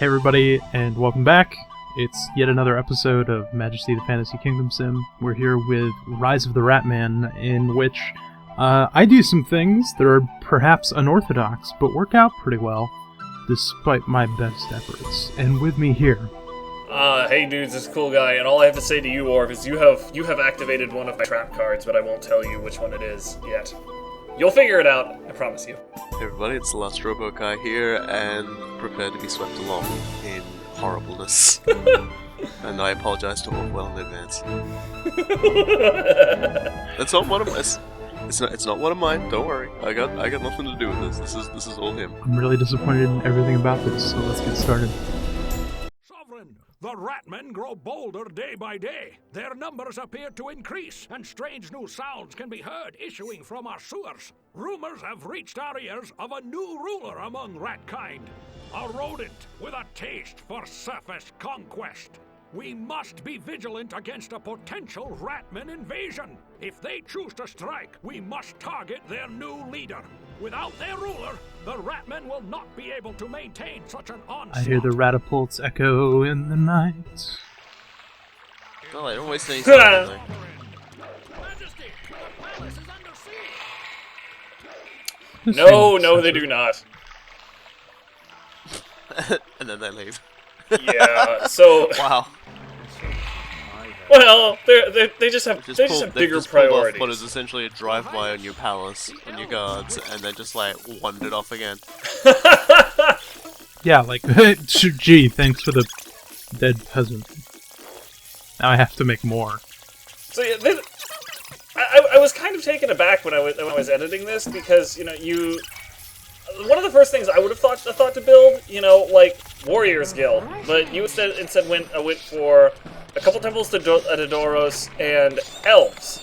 Hey everybody, and welcome back. It's yet another episode of Majesty the Fantasy Kingdom Sim. We're here with Rise of the Ratman, in which I do some things that are perhaps unorthodox, but work out pretty well, despite my best efforts. And with me here... Hey dudes, it's Cool Guy, and all I have to say to you, Orv, is you have activated one of my trap cards, but I won't tell you which one it is yet. You'll figure it out, I promise you. Hey everybody, it's the last Robo Guy here, and prepare to be swept along in horribleness. And I apologize to all well in advance. That's not one of mine. It's not one of mine. Don't worry. I got nothing to do with this. This is all him. I'm really disappointed in everything about this, so let's get started. The ratmen grow bolder day by day. Their numbers appear to increase, and strange new sounds can be heard issuing from our sewers. Rumors have reached our ears of a new ruler among ratkind. A rodent with a taste for surface conquest. We must be vigilant against a potential ratman invasion. If they choose to strike, we must target their new leader. Without their ruler, the ratmen will not be able to maintain such an onslaught. I hear the ratapults echo in the night. No, I don't waste any time. Majesty, the palace is under siege. No, they do not. And then they leave. Yeah, so... Wow. Well, they just have bigger priorities. What is essentially a drive-by on your palace, on your guards, and then just like wandered off again. Yeah, like, gee, thanks for the dead peasant. Now I have to make more. So yeah, I was kind of taken aback when I was editing this because one of the first things I would have thought to build, like Warriors Guild, but you instead went for a couple temples to Adoros and elves.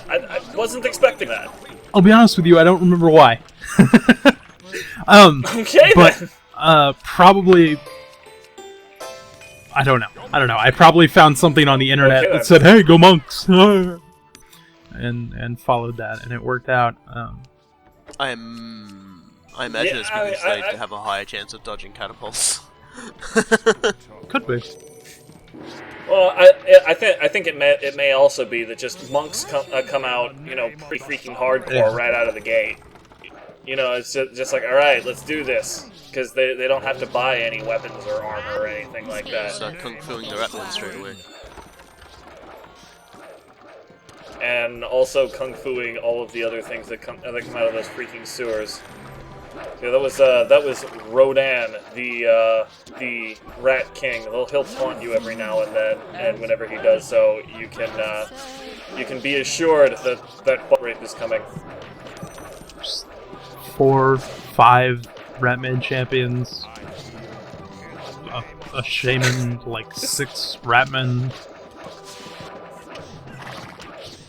I wasn't expecting that. I'll be honest with you, I don't remember why. Okay, but then. Probably I don't know. I probably found something on the internet that said, "Hey, go monks," and followed that, and it worked out. I imagine it's because they have a higher chance of dodging catapults. Could be. Well, I think it may also be that just monks come out, pretty freaking hardcore right out of the gate. It's just like, all right, let's do this, because they don't have to buy any weapons or armor or anything like that. Start kung fuing the ratman straight away. And also kung fuing all of the other things that come out of those freaking sewers. Yeah, that was Rodan, the Rat King. He'll taunt you every now and then, and whenever he does so, you can be assured that butt rape is coming. 4, 5 Ratman champions, a shaman, like 6 Ratmen.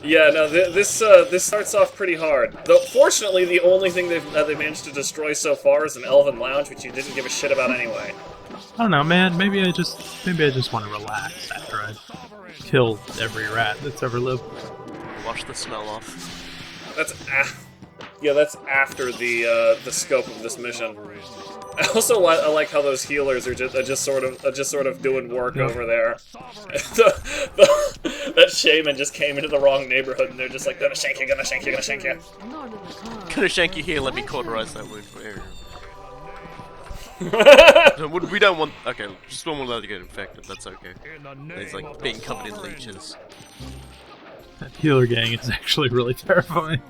Yeah, no, this starts off pretty hard. Though, fortunately, the only thing they've managed to destroy so far is an elven lounge, which you didn't give a shit about anyway. I don't know, man. Maybe I just want to relax after I've killed every rat that's ever lived. Wash the smell off. That's after the scope of this mission. I also like how those healers are just sort of doing work over there. That shaman just came into the wrong neighborhood, and they're just like, gonna shank you, gonna shank you, gonna shank you. Gonna shank you here. Let me cauterize that wound for you. We don't want. Okay, just don't want that to get infected. That's okay. It's like being covered in leeches. That healer gang is actually really terrifying.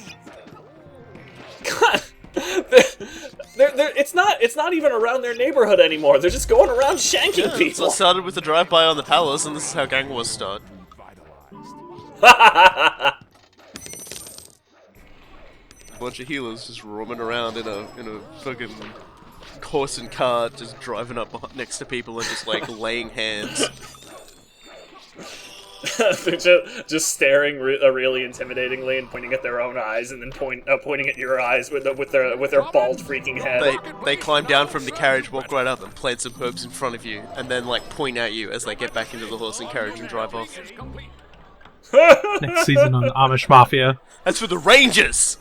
God. It's not even around their neighborhood anymore. They're just going around shanking people. So it started with the drive-by on the palace, and this is how gang wars start. A Bunch of healers just roaming around in a fucking horse and cart, just driving up next to people and just like laying hands. They're just staring really intimidatingly and pointing at their own eyes, and then pointing at your eyes with their bald freaking head. They climb down from the carriage, walk right up, and plant some herbs in front of you, and then like point at you as they get back into the horse and carriage and drive off. Next season on Amish Mafia. That's for the Rangers.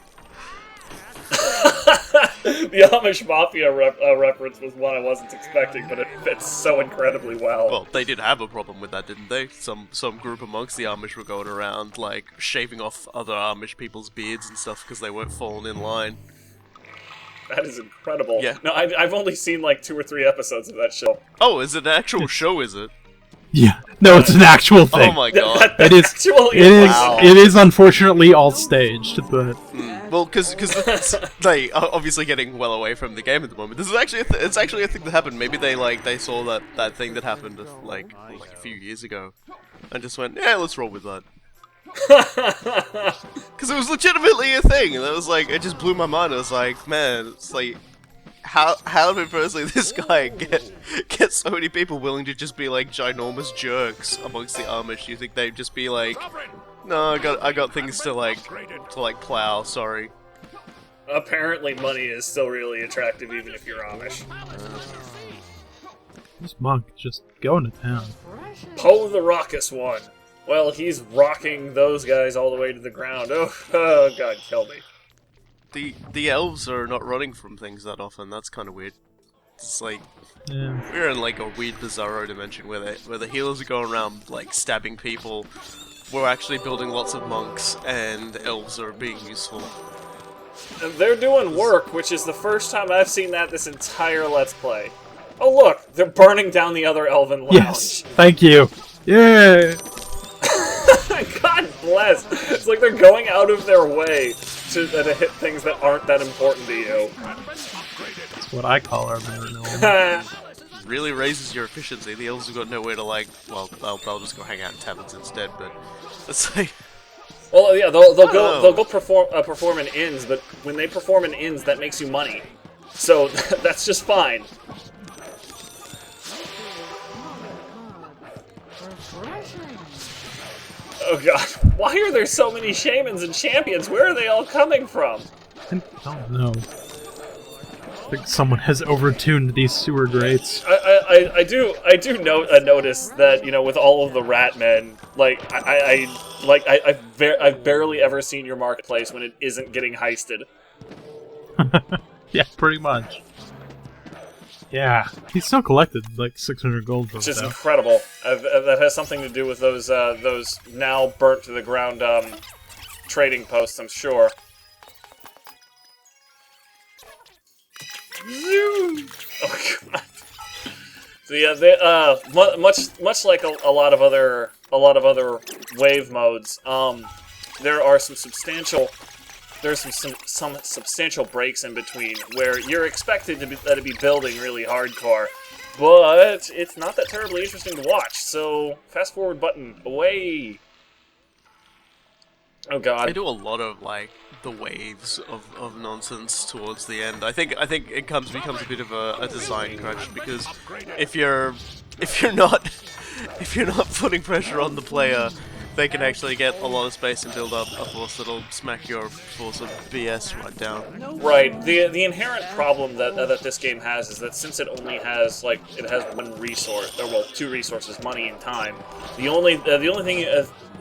The Amish Mafia reference was one I wasn't expecting, but it fits so incredibly well. Well, they did have a problem with that, didn't they? Some group amongst the Amish were going around, like, shaving off other Amish people's beards and stuff because they weren't falling in line. That is incredible. Yeah. No, I've only seen like 2 or 3 episodes of that show. Oh, is it an actual show, is it? Yeah. No, it's an actual thing. Oh my god. It is. Actually, Wow. It is unfortunately all staged, but Well, because they are obviously getting well away from the game at the moment. This is actually it's actually a thing that happened. Maybe they saw that thing that happened like a few years ago, and just went, yeah, let's roll with that. Because it was legitimately a thing, and it was like, it just blew my mind. I was like, man, it's like, how did personally this guy get so many people willing to just be like ginormous jerks amongst the Amish? You think they'd just be like, no, I got things to like plow. Sorry. Apparently, money is still really attractive, even if you're Amish. this monk is just going to town. Poe the Raucous One. Well, he's rocking those guys all the way to the ground. Oh God, kill me. The elves are not running from things that often. That's kind of weird. It's like Yeah. we're in like a weird bizarro dimension where the healers are going around like stabbing people. We're actually building lots of monks, and elves are being useful. And they're doing work, which is the first time I've seen that this entire Let's Play. Oh look, they're burning down the other elven lounge. Yes. Thank you. Yeah. God bless. It's like they're going out of their way to hit things that aren't that important to you. That's what I call urban renewal. Really raises your efficiency. The elves have got nowhere to like. Well, they'll just go hang out in taverns instead. But it's like, Well, yeah, they'll Oh. go perform in inns, but when they perform in inns, that makes you money. So that's just fine. Oh god, why are there so many shamans and champions? Where are they all coming from? I don't know. I think someone has overtuned these sewer grates. I do notice that, you know, with all of the ratmen, like I've barely ever seen your marketplace when it isn't getting heisted. Yeah, pretty much. Yeah, he's still collected like 600 gold from Which is that. incredible. That has something to do with those now burnt to the ground trading posts, I'm sure. Oh god. So yeah, they much like a lot of other wave modes, there are some substantial breaks in between where you're expected to be building really hardcore, but it's not that terribly interesting to watch. So fast forward button away. Oh god. they do a lot of like the waves of nonsense towards the end. I think it becomes a bit of a design crunch, because if you're not putting pressure on the player, they can actually get a lot of space and build up a force that'll smack your force of BS right down. Right. The inherent problem that this game has is that since it only has one resource, or well, 2 resources, money and time. The only thing,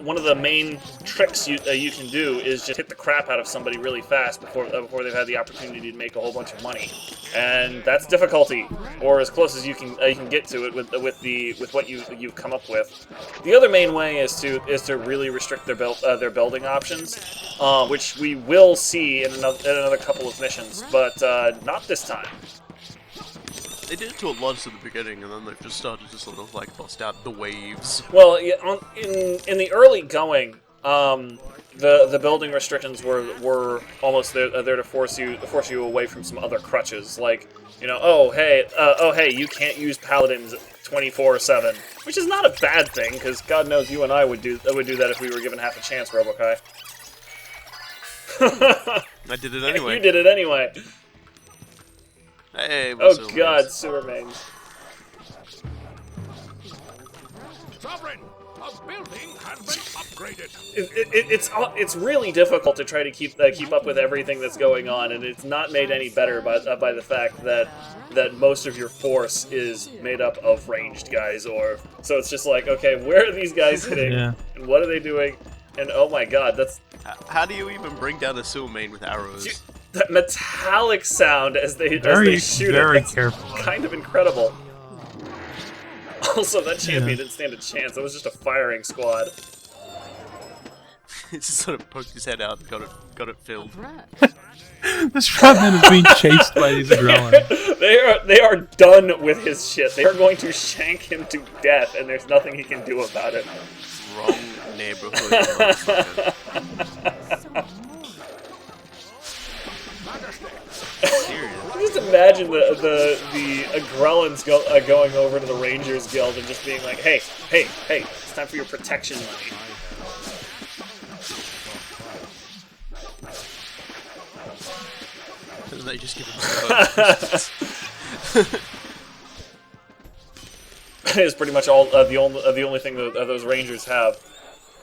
one of the main tricks you can do is just hit the crap out of somebody really fast before they've had the opportunity to make a whole bunch of money, and that's difficulty, or as close as you can get to it with what you've come up with. The other main way is to really restrict their building options, which we will see in another couple of missions, but not this time. They did it to a lot at the beginning, and then they've just started to sort of like bust out the waves. Well, yeah, in the early going, the building restrictions were almost there to force you away from some other crutches, like, you know, oh hey, you can't use paladins 24/7, which is not a bad thing, because God knows you and I would do that if we were given half a chance, Robokai. I did it anyway. You did it anyway. Hey, Oh what's god, sewer mains. Sovereign, a building has been upgraded. It's really difficult to try to keep up with everything that's going on, and it's not made any better by the fact that most of your force is made up of ranged guys, so it's just like, okay, where are these guys hitting, Yeah. and what are they doing, and oh my god, that's How do you even bring down a sewer main with arrows? that metallic sound as they shoot very it. That's careful. kind of incredible. Also, that champion didn't stand a chance. That was just a firing squad. He just sort of poked his head out and got it filled. This ratman is being chased by these growlers. They are done with his shit. They are going to shank him to death, and there's nothing he can do about it. Wrong neighborhood. Just imagine the Agrellans going over to the Rangers Guild and just being like, hey, it's time for your protection money. And they just give him That is pretty much all the only thing that those Rangers have.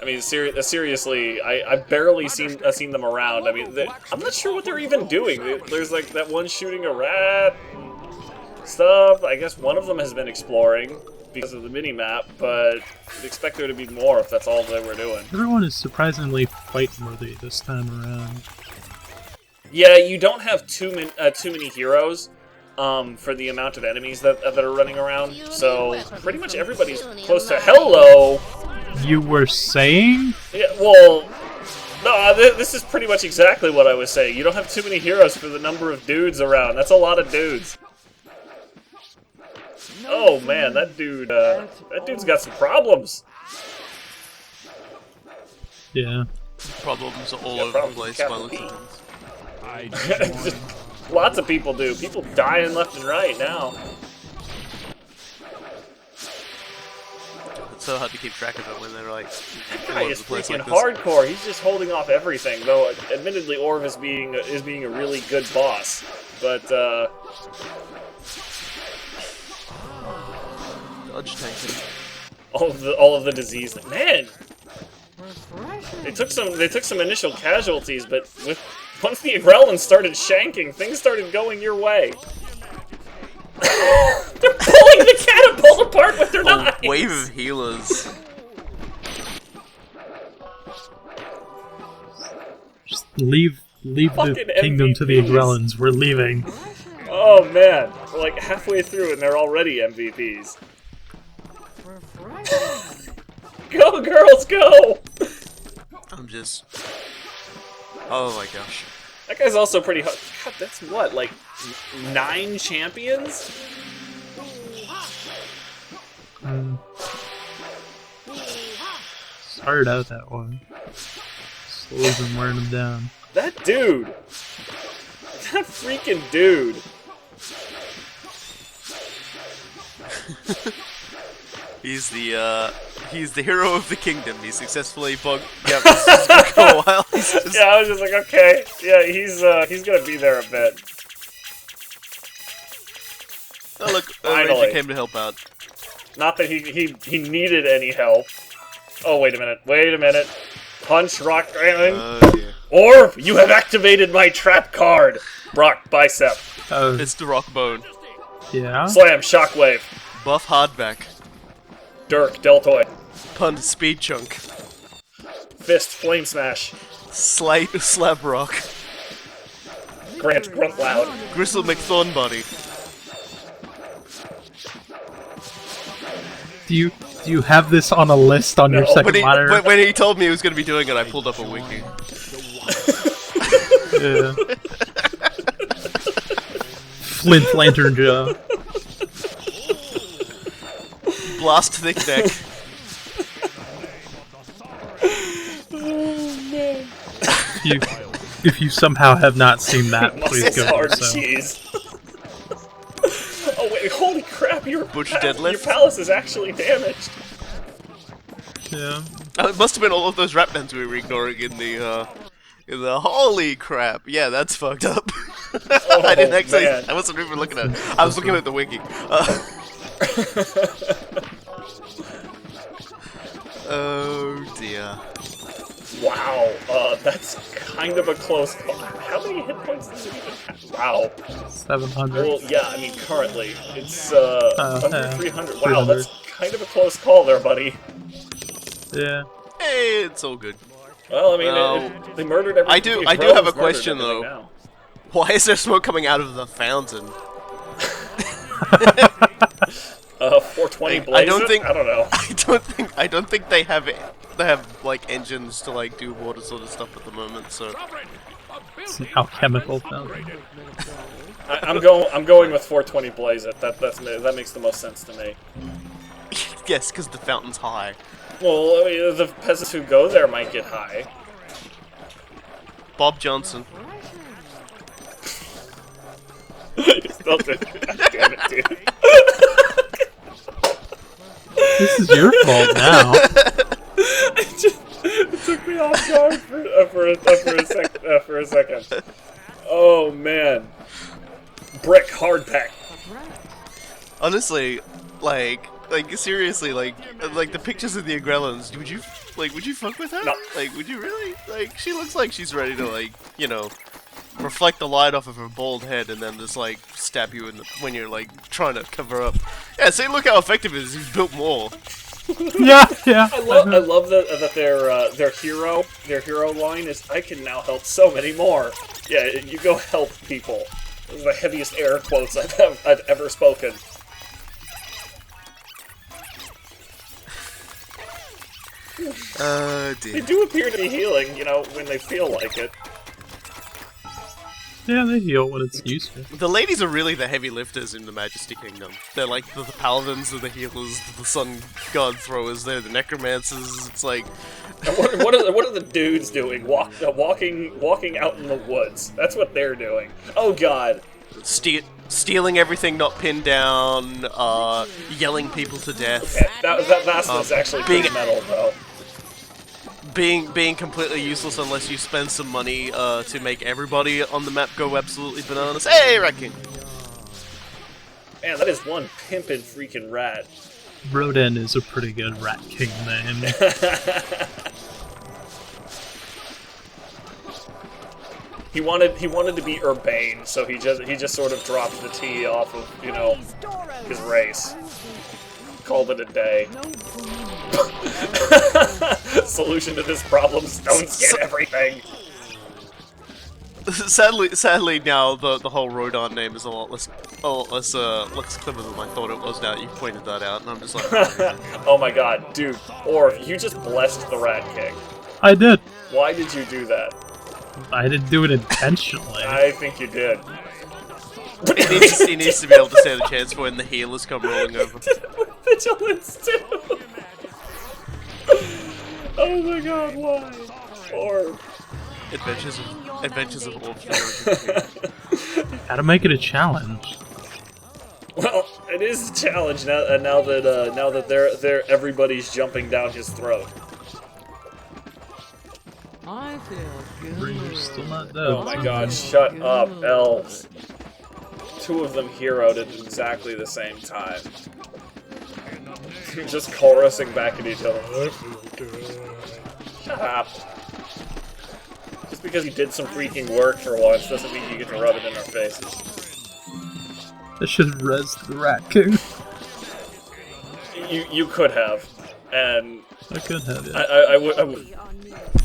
I mean, seriously, I've barely seen them around. I mean, I'm not sure what they're even doing. There's like that one shooting a rat and stuff. I guess one of them has been exploring because of the mini-map, but I'd expect there to be more if that's all they were doing. Everyone is surprisingly fight-worthy this time around. Yeah, you don't have too many heroes for the amount of enemies that are running around, so pretty much everybody's close to hello. You were saying? Yeah, well, no, this is pretty much exactly what I was saying. You don't have too many heroes for the number of dudes around. That's a lot of dudes. Oh man, that dude's got some problems. Yeah. problems all over the place by looking at things. Lots of people do. People dying left and right now. It's so hard to keep track of it when they're like That all guy over is the place freaking like this. hardcore. He's just holding off everything. Though, admittedly, Orv is being a really good boss. But Dodge tanking. all of the disease. Man, they took some initial casualties, but once the Agrellans started shanking, things started going your way. They're pulling the catapult apart with their knives. A wave of healers. Just leave the Fucking kingdom to the MVPs. Agrellans. We're leaving. Oh man, we're like halfway through and they're already MVPs. Go girls, go! I'm just... Oh my gosh. That guy's also pretty hard. God, that's what, like 9 champions? Started out that way. Slowly been wearing them down. That dude! That freaking dude! He's the hero of the kingdom. He successfully bugged. Yeah, this is gonna go a while. He's just... Yeah, I was just like, okay, yeah, he's gonna be there a bit. Oh look, Finally. Ranger came to help out. Not that he needed any help. Oh, wait a minute. Punch, rock, island. Oh dear. Orb, you have activated my trap card. Brock, bicep. It's the rock bone. Yeah? Slam, shockwave. Buff hardback. Dirk, deltoid. Punt speed chunk. Fist, flame smash. Slate slab rock. Grant, grunt loud. Gristle McThornbody. Do you have this on a list on your second monitor? When he told me he was going to be doing it, I pulled up a wiki. Yeah. Flint Lantern Joe. Blast thick neck. If you somehow have not seen that, please Muscles go hard do so. cheese. Oh wait, holy crap, your deadlift? palace is actually damaged. Yeah. Oh, it must have been all of those rapmans we were ignoring in the holy crap. Yeah, that's fucked up. I didn't actually. Man. I wasn't even looking at it. I was looking at the wiki. Oh dear. Wow, that's kind of a close call. How many hit points does it even have? Wow. 700. Well, yeah, I mean, currently, it's, under yeah. 300. Wow, 300. that's kind of a close call there, buddy. Hey, Yeah. it's all good. Well, I mean, Well, they murdered everything. I do have a question, though. Why is there smoke coming out of the fountain? 420 blaze. I don't know. I don't think they have like engines to like do water sort of stuff at the moment. So It's an alchemical fountain. I'm going with 420 blaze it. That makes the most sense to me. yes, because the fountain's high. Well, I mean, the peasants who go there might get high. Bob Johnson. Still did. Damn it, dude. This is your fault now. It took me off guard for a second. Oh man, brick hard pack. Honestly, like seriously, like the pictures of the Agrellans. Would you fuck with her? No. Like, would you really? Like, she looks like she's ready to like, you know, reflect the light off of her bald head and then just like stab you in the, when you're like trying to cover up. Yeah, see, look how effective it is. He's built more. Yeah. I love that their hero line is, I can now help so many more. Yeah, you go help people. Those are the heaviest air quotes I've ever spoken. Dear. They do appear to be healing, you know, when they feel like it. Yeah, they heal when it's useful. The ladies are really the heavy lifters in the Majesty Kingdom. They're like the paladins, they're the healers, the sun god throwers, they're the necromancers. It's like, What are the dudes doing? Walking out in the woods. That's what they're doing. Oh god. stealing everything not pinned down, yelling people to death. Okay, that bastard's actually being- pretty metal, though. Being completely useless unless you spend some money to make everybody on the map go absolutely bananas. Hey, Rat King! Man, that is one pimpin' freaking rat. Rodan is a pretty good Rat King name. He wanted to be urbane, so he just sort of dropped the T off of, you know, his race. Called it a day. Solution to this problem: stones get everything. Sadly, now the whole Rodan name is a lot less clever than I thought it was. Now that you pointed that out, and I'm just like, Oh my god, dude! Or you just blessed the Rat King. I did. Why did you do that? I didn't do it intentionally. I think you did. he needs to be able to stand a chance for when the healers come rolling over. Vigilance too. Oh my god, why? Or Adventures of Orphan. Gotta make it a challenge. well, it is a challenge now that they're everybody's jumping down his throat. I feel good. You're still not dead. Oh my god, shut up, elves. Two of them heroed at exactly the same time. Just chorusing back at each other. Shut up. Just because you did some freaking work for once doesn't mean you get to rub it in our faces. I should have rezzed the Rat King. You could have, and I could have, yeah. I would.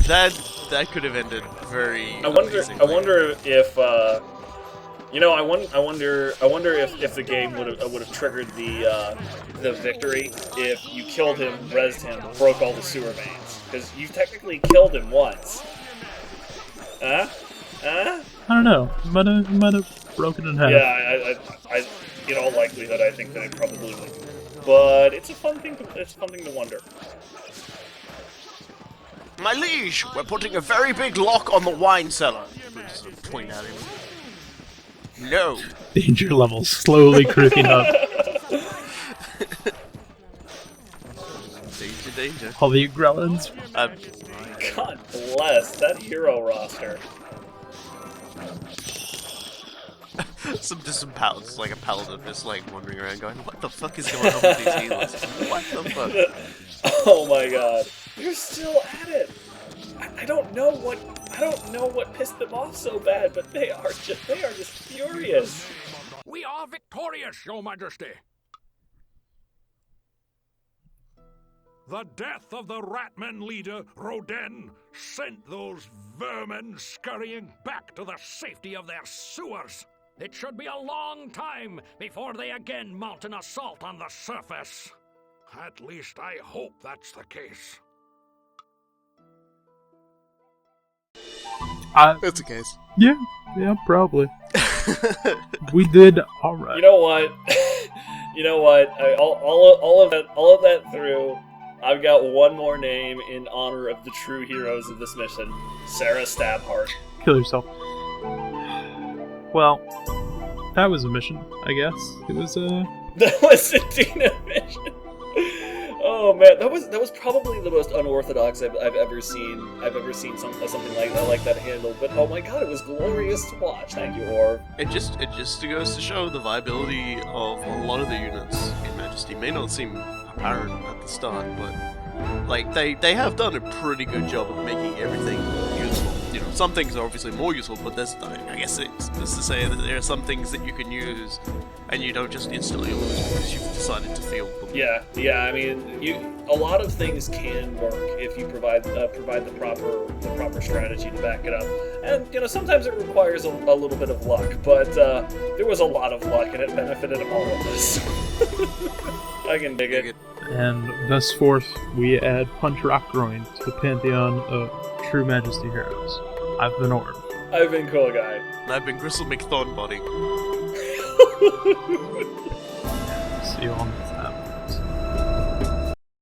That could have ended very. I wonder if I wonder if the game would have triggered the victory if you killed him, rezzed him, broke all the sewer mains, because you technically killed him once. Huh? I don't know. Might have broken it in half. Yeah, I in all likelihood, I think that it probably would. But it's a fun thing to wonder. My liege, we're putting a very big lock on the wine cellar. Just point at him. No. Danger level slowly creeping up. Danger. All the Grellins. God bless that hero roster. Some paladins, like a paladin, just like wandering around, going, "What the fuck is going on with these healers? What the fuck?" Oh my god, you're still at it. I don't know what pissed them off so bad, but they are just furious. We are victorious, Your Majesty. The death of the ratman leader, Rodin, sent those vermin scurrying back to the safety of their sewers. It should be a long time before they again mount an assault on the surface. At least I hope that's the case. That's the case. Yeah, probably. We did all right. You know what? All of that through, I've got one more name in honor of the true heroes of this mission: Sarah Stabheart. Kill yourself. Well, that was a mission, I guess. It was That was indeed a mission. Oh man, that was probably the most unorthodox I've ever seen. I've ever seen something like that handled. But oh my god, it was glorious to watch. Thank you, Orv. It just goes to show the viability of a lot of the units in Majesty. May not seem apparent at the start, but like they have done a pretty good job of making everything useful. You know, some things are obviously more useful, but I guess it's to say that there are some things that you can use, and you don't just instantly lose because you've decided to field them. Yeah. I mean, a lot of things can work if you provide the proper strategy to back it up. And sometimes it requires a little bit of luck, but there was a lot of luck, and it benefited all of us. I can dig it. And thus forth, we add Punch Rockgroin to the pantheon of true Majesty heroes. I've been Orb. I've been Cool Guy. And I've been Gristle McThornbody. See you all next time.